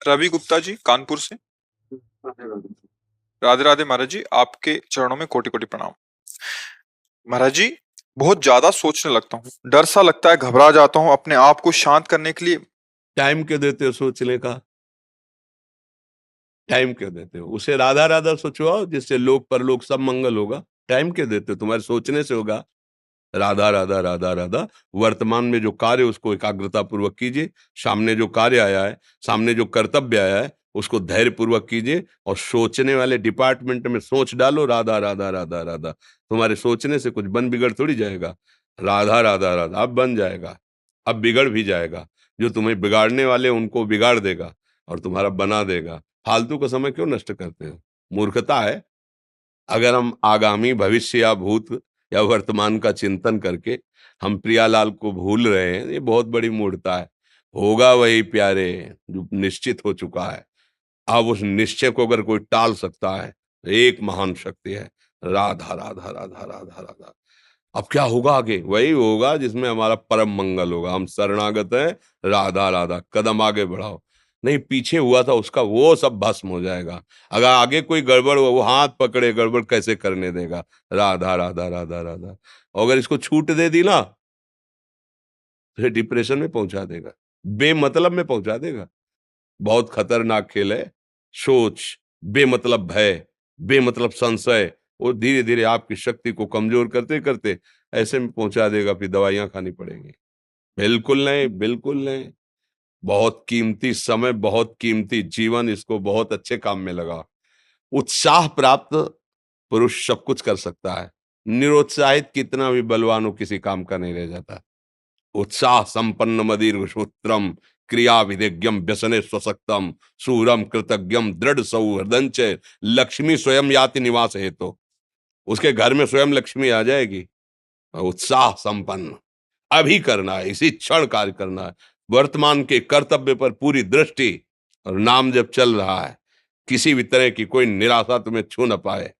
रवि गुप्ता जी कानपुर से। राधे राधे महाराज जी, आपके चरणों में कोटि कोटि प्रणाम। महाराज जी, बहुत ज्यादा सोचने लगता हूँ, डर सा लगता है, घबरा जाता हूँ। अपने आप को शांत करने के लिए टाइम क्यों देते हो सोचने का? टाइम क्यों देते हो? उसे राधा राधा सोचवाओ, जिससे लोक परलोक सब मंगल होगा। टाइम क्यों देते हो? तुम्हारे सोचने से होगा। राधा राधा राधा राधा। वर्तमान में जो कार्य उसको एकाग्रता पूर्वक कीजिए। सामने जो कार्य आया है, सामने जो कर्तव्य आया है, उसको धैर्य पूर्वक कीजिए। और सोचने वाले डिपार्टमेंट में सोच डालो राधा राधा राधा राधा। तुम्हारे सोचने से कुछ बन बिगड़ थोड़ी जाएगा। राधा राधा राधा अब बन जाएगा, अब बिगड़ भी जाएगा। जो तुम्हें बिगाड़ने वाले उनको बिगाड़ देगा और तुम्हारा बना देगा। फालतू का समय क्यों नष्ट करते हो? मूर्खता है। अगर हम आगामी भविष्य या भूत या वर्तमान का चिंतन करके हम प्रियालाल को भूल रहे हैं, ये बहुत बड़ी मूर्खता है। होगा वही प्यारे जो निश्चित हो चुका है। अब उस निश्चय को अगर कोई टाल सकता है तो एक महान शक्ति है, राधा राधा राधा राधा राधा। अब क्या होगा आगे? वही होगा जिसमें हमारा परम मंगल होगा। हम शरणागत हैं, राधा राधा। कदम आगे बढ़ाओ। नहीं, पीछे हुआ था उसका वो सब भस्म हो जाएगा। अगर आगे कोई गड़बड़ हुआ, वो हाथ पकड़े गड़बड़ कैसे करने देगा? राधा राधा राधा राधा। और अगर इसको छूट दे दी ना, फिर डिप्रेशन में पहुंचा देगा, बेमतलब में पहुंचा देगा। बहुत खतरनाक खेल है। सोच, बेमतलब भय, बेमतलब संशय, वो धीरे धीरे आपकी शक्ति को कमजोर करते करते ऐसे में पहुंचा देगा, फिर दवाइयां खानी पड़ेंगी। बिल्कुल नहीं, बिल्कुल नहीं। बहुत कीमती समय, बहुत कीमती जीवन, इसको बहुत अच्छे काम में लगा। उत्साह प्राप्त पुरुष सब कुछ कर सकता है। निरुत्साहित कितना भी बलवान हो, किसी काम का नहीं रह जाता। उत्साह संपन्न मदीर्घ सूत्रम, क्रिया विधिज्ञम व्यसने स्वसक्तम, सूरम कृतज्ञम दृढ़ सौहृदंच, लक्ष्मी स्वयं याति निवास हेतु। उसके घर में स्वयं लक्ष्मी आ जाएगी। उत्साह संपन्न अभी करना है, इसी क्षण कार्य करना है। वर्तमान के कर्तव्य पर पूरी दृष्टि। और नाम जब चल रहा है, किसी भी तरह की कोई निराशा तुम्हें छू न पाए।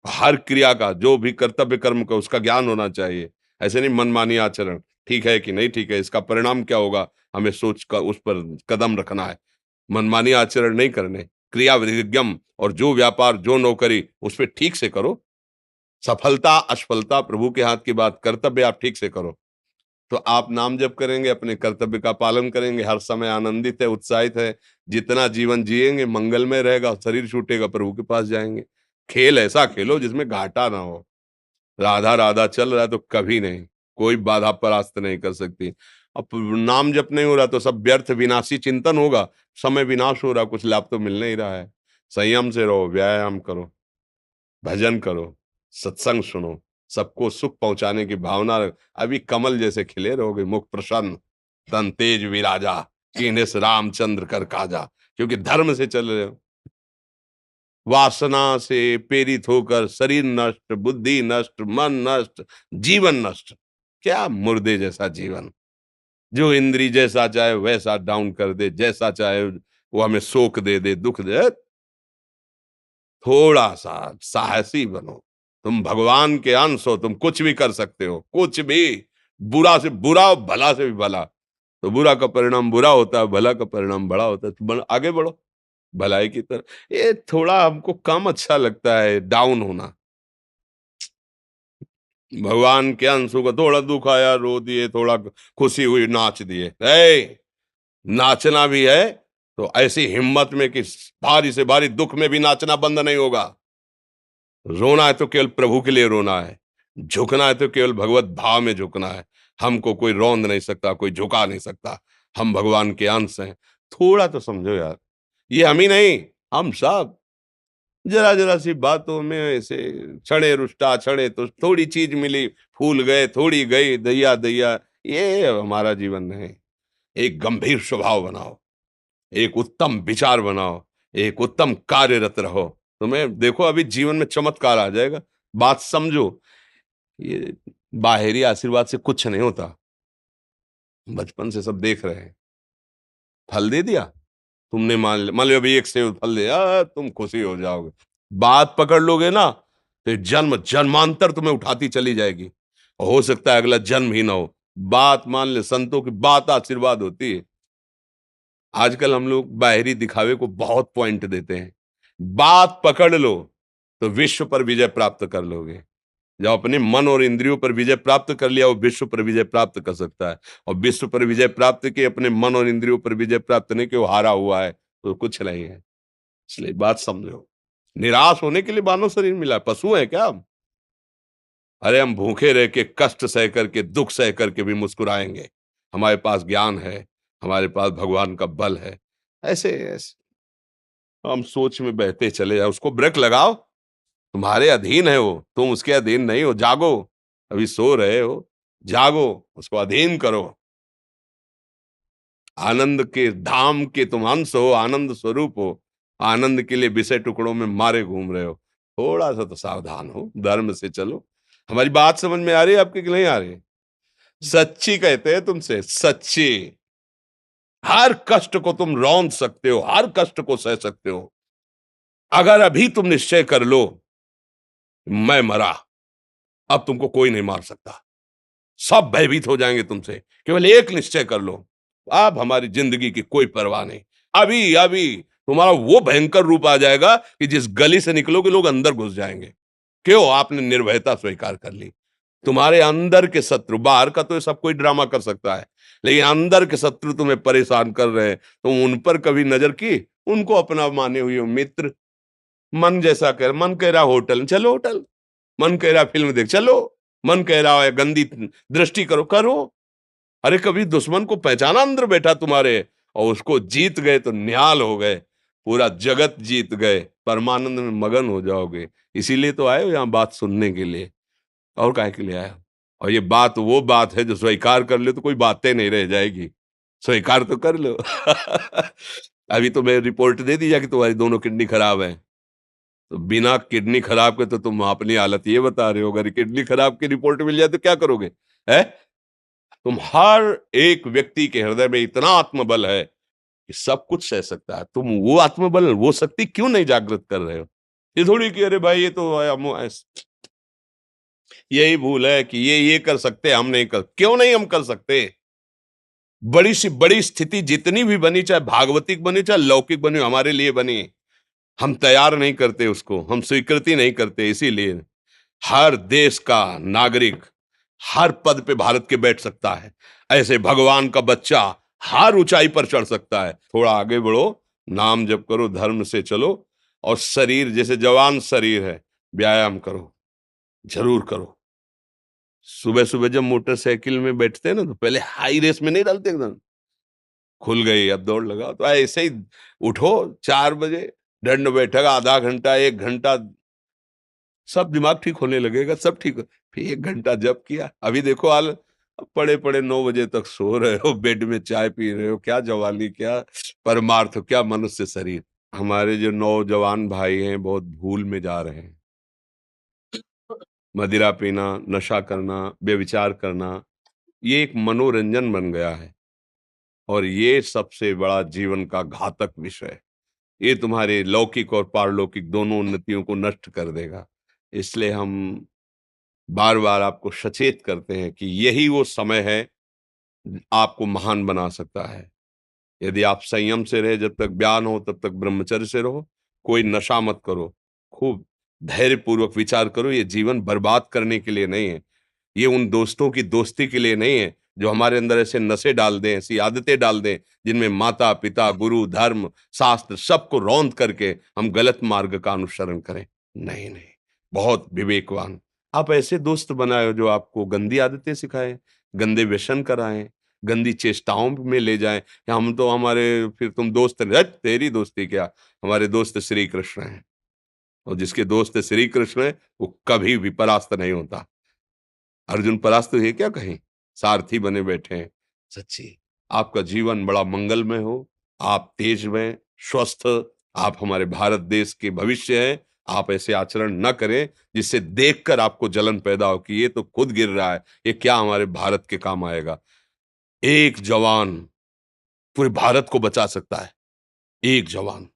हर क्रिया का, जो भी कर्तव्य कर्म का, उसका ज्ञान होना चाहिए। ऐसे नहीं मनमानी आचरण, ठीक है कि नहीं ठीक है, इसका परिणाम क्या होगा, हमें सोच कर उस पर कदम रखना है। मनमानी आचरण नहीं करने। क्रिया विधिज्ञम, और जो व्यापार जो नौकरी उस पर ठीक से करो। सफलता असफलता प्रभु के हाथ की बात, कर्तव्य आप ठीक से करो तो आप नाम जप करेंगे, अपने कर्तव्य का पालन करेंगे, हर समय आनंदित है, उत्साहित है। जितना जीवन जिएंगे मंगलमय रहेगा। शरीर छूटेगा, प्रभु के पास जाएंगे। खेल ऐसा खेलो जिसमें घाटा ना हो। राधा राधा चल रहा है तो कभी नहीं, कोई बाधा परास्त नहीं कर सकती। अब नाम जप नहीं हो रहा तो सब व्यर्थ विनाशी चिंतन होगा। समय विनाश हो रहा, कुछ लाभ तो मिल नहीं रहा है। संयम से रहो, व्यायाम करो, भजन करो, सत्संग सुनो, सबको सुख पहुंचाने की भावना रख। अभी कमल जैसे खिले रहोगे, मुख प्रसन्न, तन तेज विराजा, कीन्हिस रामचंद्र कर काजा। क्योंकि धर्म से चल रहे हो। वासना से प्रेरित होकर शरीर नष्ट, बुद्धि नष्ट, मन नष्ट, जीवन नष्ट। क्या मुर्दे जैसा जीवन, जो इंद्री जैसा चाहे वैसा डाउन कर दे, जैसा चाहे वो हमें शोक दे दे, दुख दे। थोड़ा सा साहसी बनो। तुम भगवान के अंश हो, तुम कुछ भी कर सकते हो, कुछ भी। बुरा से बुरा, भला से भी भला। तो बुरा का परिणाम बुरा होता है, भला का परिणाम बड़ा होता है। तो आगे बढ़ो भलाई की तरफ। ये थोड़ा हमको कम अच्छा लगता है डाउन होना। भगवान के अंशों का थोड़ा दुख आया रो दिए, थोड़ा खुशी हुई नाच दिए। नाचना भी है तो ऐसी हिम्मत में कि भारी से भारी दुख में भी नाचना बंद नहीं होगा। रोना है तो केवल प्रभु के लिए रोना है। झुकना है तो केवल भगवत भाव में झुकना है। हमको कोई रौंद नहीं सकता, कोई झुका नहीं सकता। हम भगवान के अंश हैं। थोड़ा तो समझो यार, ये हम ही नहीं, हम सब जरा जरा सी बातों में ऐसे क्षणे रुष्टा क्षणे तो थोड़ी चीज मिली, फूल गए, थोड़ी गई, दैया दैया। ये हमारा जीवन नहीं। एक गंभीर स्वभाव बनाओ, एक उत्तम विचार बनाओ, एक उत्तम कार्यरत रहो। तुम्हें देखो अभी जीवन में चमत्कार आ जाएगा। बात समझो, ये बाहरी आशीर्वाद से कुछ नहीं होता। बचपन से सब देख रहे हैं। फल दे दिया, तुमने मान लो अभी एक सेब फल दिया, तुम खुशी हो जाओगे। बात पकड़ लोगे ना तो जन्म जन्मांतर तुम्हें उठाती चली जाएगी। हो सकता है अगला जन्म ही ना हो। बात मान ले, संतों की बात आशीर्वाद होती है। आजकल हम लोग बाहरी दिखावे को बहुत पॉइंट देते हैं। बात पकड़ लो तो विश्व पर विजय प्राप्त कर लोगे। जब अपने मन और इंद्रियों पर विजय प्राप्त कर लिया, वो विश्व पर विजय प्राप्त कर सकता है। और विश्व पर विजय प्राप्त किए, अपने मन और इंद्रियों पर विजय प्राप्त नहीं कि वो हारा हुआ है, तो कुछ नहीं है। इसलिए बात समझो। निराश होने के लिए मानव शरीर मिला, पशु है क्या हम? अरे हम भूखे रह के, कष्ट सह करके, दुख सह करके भी मुस्कुराएंगे। हमारे पास ज्ञान है, हमारे पास भगवान का बल है। ऐसे ऐसे हम सोच में बहते चले जाओ, उसको ब्रेक लगाओ। तुम्हारे अधीन है वो, तुम उसके अधीन नहीं हो। जागो, अभी सो रहे हो, जागो, उसको अधीन करो। आनंद के धाम के तुम अंश हो, आनंद स्वरूप हो। आनंद के लिए विषय टुकड़ों में मारे घूम रहे हो। थोड़ा सा तो सावधान हो, धर्म से चलो। हमारी बात समझ में आ रही है आपकी कि नहीं आ रही? सच्ची कहते हैं तुमसे, सच्ची। हर कष्ट को तुम रौंद सकते हो, हर कष्ट को सह सकते हो। अगर अभी तुम निश्चय कर लो, मैं मरा, अब तुमको कोई नहीं मार सकता। सब भयभीत हो जाएंगे तुमसे। केवल एक निश्चय कर लो, अब हमारी जिंदगी की कोई परवाह नहीं। अभी अभी तुम्हारा वो भयंकर रूप आ जाएगा कि जिस गली से निकलोगे लोग अंदर घुस जाएंगे। क्यों? आपने निर्भयता स्वीकार कर ली। तुम्हारे अंदर के शत्रु, बाहर का तो सब कोई ड्रामा कर सकता है, लेकिन अंदर के शत्रु तुम्हें परेशान कर रहे हैं, तुम उन पर कभी नजर की? उनको अपना माने हुए हो मित्र। मन जैसा कर, मन कह रहा होटल चलो, होटल। मन कह रहा फिल्म देख चलो। मन कह रहा है गंदी दृष्टि करो, करो। अरे कभी दुश्मन को पहचाना अंदर बैठा तुम्हारे, और उसको जीत गए तो निहाल हो गए। पूरा जगत जीत गए, परमानंद में मगन हो जाओगे। इसीलिए तो आए हो यहाँ बात सुनने के लिए, और काहे के लिए आए हो? और ये बात वो बात है जो स्वीकार कर ले तो कोई बातें नहीं रह जाएगी। स्वीकार तो कर लो। अभी तो मैं रिपोर्ट दे दी कि तुम्हारी दोनों किडनी खराब है। तो बिना किडनी खराब के तो तुम अपनी हालत ये बता रहे हो, अगर किडनी खराब की रिपोर्ट मिल जाए तो क्या करोगे? है? तुम हर एक व्यक्ति के हृदय में इतना आत्मबल है कि सब कुछ सह सकता है। तुम वो आत्मबल, वो शक्ति क्यों नहीं जागृत कर रहे हो? ये थोड़ी कि अरे भाई ये तो यही भूल है कि ये कर सकते, हम नहीं कर। क्यों नहीं हम कर सकते? बड़ी सी बड़ी स्थिति जितनी भी बनी, चाहे भागवतिक बनी चाहे लौकिक बनी, हमारे लिए बनी, हम तैयार नहीं करते उसको, हम स्वीकृति नहीं करते। इसीलिए हर देश का नागरिक हर पद पे भारत के बैठ सकता है। ऐसे भगवान का बच्चा हर ऊंचाई पर चढ़ सकता है। थोड़ा आगे बढ़ो, नाम जप करो, धर्म से चलो, और शरीर जैसे जवान शरीर है, व्यायाम करो, जरूर करो। सुबह सुबह जब मोटरसाइकिल में बैठते हैं ना, तो पहले हाई रेस में नहीं डालते एकदम, खुल गई अब दौड़ लगाओ, तो ऐसे ही उठो 4 बजे, दंड बैठक आधा घंटा 1 घंटा, सब दिमाग ठीक होने लगेगा, सब ठीक हो। फिर 1 घंटा जप किया, अभी देखो हाल, पड़े पड़े 9 बजे तक सो रहे हो, बेड में चाय पी रहे हो। क्या जवानी, क्या परमार्थ, क्या मनुष्य शरीर। हमारे जो नौजवान भाई हैं बहुत भूल में जा रहे हैं। मदिरा पीना, नशा करना, व्यभिचार करना, ये एक मनोरंजन बन गया है, और ये सबसे बड़ा जीवन का घातक विषय है। ये तुम्हारे लौकिक और पारलौकिक दोनों उन्नतियों को नष्ट कर देगा। इसलिए हम बार बार आपको सचेत करते हैं कि यही वो समय है आपको महान बना सकता है। यदि आप संयम से रहे, जब तक ज्ञान हो तब तक ब्रह्मचर्य से रहो, कोई नशा मत करो, खूब धैर्य पूर्वक विचार करो। ये जीवन बर्बाद करने के लिए नहीं है, ये उन दोस्तों की दोस्ती के लिए नहीं है जो हमारे अंदर ऐसे नशे डाल दें, ऐसी आदतें डाल दें जिनमें माता पिता, गुरु, धर्म, शास्त्र सबको रौंद करके हम गलत मार्ग का अनुसरण करें। नहीं नहीं, बहुत विवेकवान। आप ऐसे दोस्त बनाए हो जो आपको गंदी आदतें सिखाएं, गंदे व्यसन कराएं, गंदी चेष्टाओं में ले जाएं। या हम तो हमारे, फिर तुम दोस्त नहीं, हट, तेरी दोस्ती क्या, हमारे दोस्त श्री कृष्ण हैं, और जिसके दोस्त श्री कृष्ण है वो कभी भी परास्त नहीं होता। अर्जुन परास्त हुए क्या कहीं? सारथी बने बैठे हैं। सच्ची आपका जीवन बड़ा मंगलमय हो, आप तेज में स्वस्थ, आप हमारे भारत देश के भविष्य हैं। आप ऐसे आचरण न करें जिससे देखकर आपको जलन पैदा हो कि ये तो खुद गिर रहा है, ये क्या हमारे भारत के काम आएगा। एक जवान पूरे भारत को बचा सकता है। एक जवान,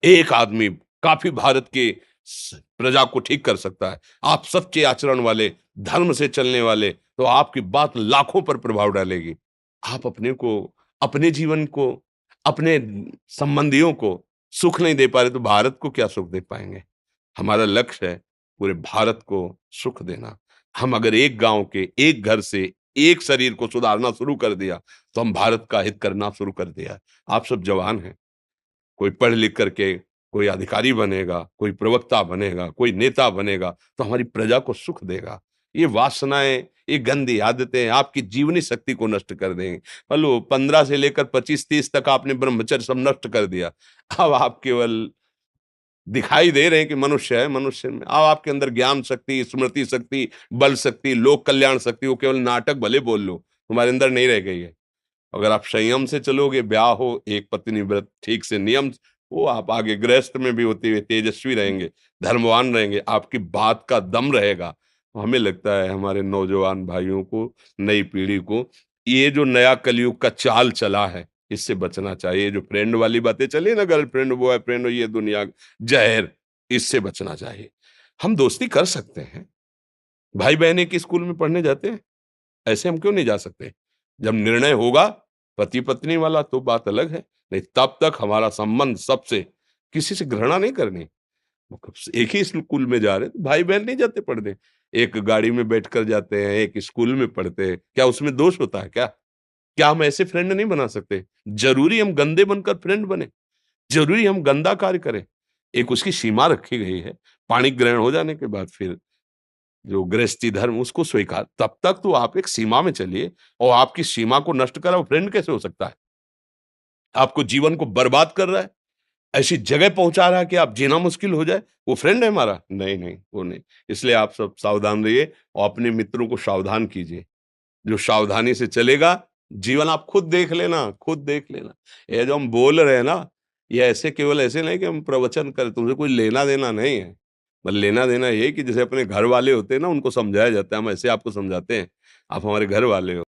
एक आदमी काफी भारत के प्रजा को ठीक कर सकता है। आप सच्चे आचरण वाले, धर्म से चलने वाले, तो आपकी बात लाखों पर प्रभाव डालेगी। आप अपने को, अपने जीवन को, अपने संबंधियों को सुख नहीं दे पा रहे तो भारत को क्या सुख दे पाएंगे? हमारा लक्ष्य है पूरे भारत को सुख देना। हम अगर एक गांव के एक घर से एक शरीर को सुधारना शुरू कर दिया तो हम भारत का हित करना शुरू कर दिया। आप सब जवान हैं, कोई पढ़ लिख करके कोई अधिकारी बनेगा, कोई प्रवक्ता बनेगा, कोई नेता बनेगा तो हमारी प्रजा को सुख देगा। ये वासनाएं, ये गंदी आदतें आपकी जीवनी शक्ति को नष्ट कर देंगे। मान लो 15 से लेकर 25-30 तक आपने ब्रह्मचर्य सब नष्ट कर दिया। अब आप केवल दिखाई दे रहे हैं कि मनुष्य है, मनुष्य में अब आपके अंदर ज्ञान शक्ति, स्मृति शक्ति, बल शक्ति, लोक कल्याण शक्ति, वो केवल नाटक भले बोल लो, तुम्हारे अंदर नहीं रह गई है। अगर आप संयम से चलोगे, ब्याह हो, एक पत्नी व्रत ठीक से नियम, वो आप आगे गृहस्थ में भी होते हुए तेजस्वी रहेंगे, धर्मवान रहेंगे, आपकी बात का दम रहेगा। तो हमें लगता है हमारे नौजवान भाइयों को, नई पीढ़ी को, ये जो नया कलयुग का चाल चला है, इससे बचना चाहिए। जो फ्रेंड वाली बातें चली ना, गर्लफ्रेंड, बॉयफ्रेंड, ये दुनिया जहर, इससे बचना चाहिए। हम दोस्ती कर सकते हैं, भाई बहन एक ही स्कूल में पढ़ने जाते हैं, ऐसे हम क्यों नहीं जा सकते? जब निर्णय होगा पति पत्नी वाला तो बात अलग है, नहीं तब तक हमारा संबंध सबसे, किसी से घृणा नहीं करनी। एक ही स्कूल में जा रहे हैं तो भाई बहन नहीं जाते पढ़ने, एक गाड़ी में बैठकर जाते हैं, एक स्कूल में पढ़ते हैं, क्या उसमें दोष होता है क्या? क्या हम ऐसे फ्रेंड नहीं बना सकते? जरूरी हम गंदे बनकर फ्रेंड बने? जरूरी हम गंदा कार्य करें? एक उसकी सीमा रखी गई है, पाणी ग्रहण हो जाने के बाद फिर जो गृहस्थी धर्म उसको स्वीकार, तब तक तो आप एक सीमा में चलिए, और आपकी सीमा को नष्ट करा वो फ्रेंड कैसे हो सकता है? आपको जीवन को बर्बाद कर रहा है, ऐसी जगह पहुंचा रहा है कि आप जीना मुश्किल हो जाए, वो फ्रेंड है हमारा? नहीं, नहीं, वो नहीं। इसलिए आप सब सावधान रहिए और अपने मित्रों को सावधान कीजिए। जो सावधानी से चलेगा, जीवन आप खुद देख लेना, खुद देख लेना। ये जो हम बोल रहे हैं ना, ये ऐसे केवल ऐसे नहीं कि हम प्रवचन करें, तुमसे कोई लेना-देना नहीं है। बस लेना-देना ये है कि जैसे अपने घर वाले होते हैं ना, उनको समझाया जाता है, हम ऐसे आपको समझाते हैं, आप हमारे घर वाले हो।